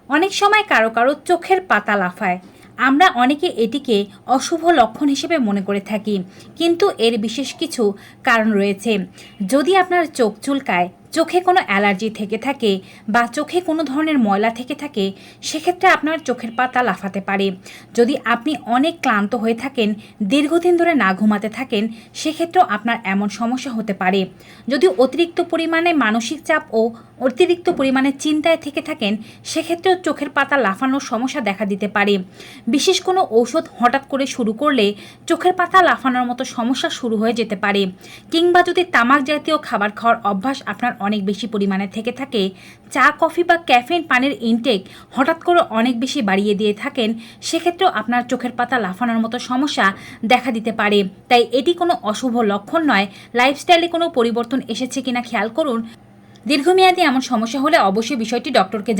অনেক সময় কারো কারো চোখের পাতা লাফায়। আমরা অনেকে এটিকে অশুভ লক্ষণ হিসেবে মনে করে থাকি, কিন্তু এর বিশেষ কিছু কারণ রয়েছে। যদি আপনার চোখ চুলকায়, চোখে কোনো অ্যালার্জি থেকে থাকে বা চোখে কোনো ধরনের ময়লা থেকে থাকে, সেক্ষেত্রে আপনার চোখের পাতা লাফাতে পারে। যদি আপনি অনেক ক্লান্ত হয়ে থাকেন, দীর্ঘদিন ধরে না ঘুমাতে থাকেন, সেক্ষেত্রেও আপনার এমন সমস্যা হতে পারে। যদি অতিরিক্ত পরিমাণে মানসিক চাপ ও অতিরিক্ত পরিমাণে চিন্তায় থেকে থাকেন, সেক্ষেত্রেও চোখের পাতা লাফানোর সমস্যা দেখা দিতে পারে। বিশেষ কোনো ঔষধ হঠাৎ করে শুরু করলে চোখের পাতা লাফানোর মতো সমস্যা শুরু হয়ে যেতে পারে। কিংবা যদি তামাক জাতীয় খাবার খাওয়ার অভ্যাস আপনার অনেক বেশি পরিমাণে থেকে থাকে, চা কফি বা ক্যাফেইন পানির ইনটেক হঠাৎ করে অনেক বেশি বাড়িয়ে দিয়ে থাকেন, সেক্ষেত্রেও আপনার চোখের পাতা লাফানোর মতো সমস্যা দেখা দিতে পারে। তাই এটি কোনো অশুভ লক্ষণ নয়। লাইফস্টাইলে কোনো পরিবর্তন এসেছে কিনা খেয়াল করুন। দীর্ঘমেয়াদী এমন সমস্যা হলে অবশ্যই বিষয়টি ডক্টরকে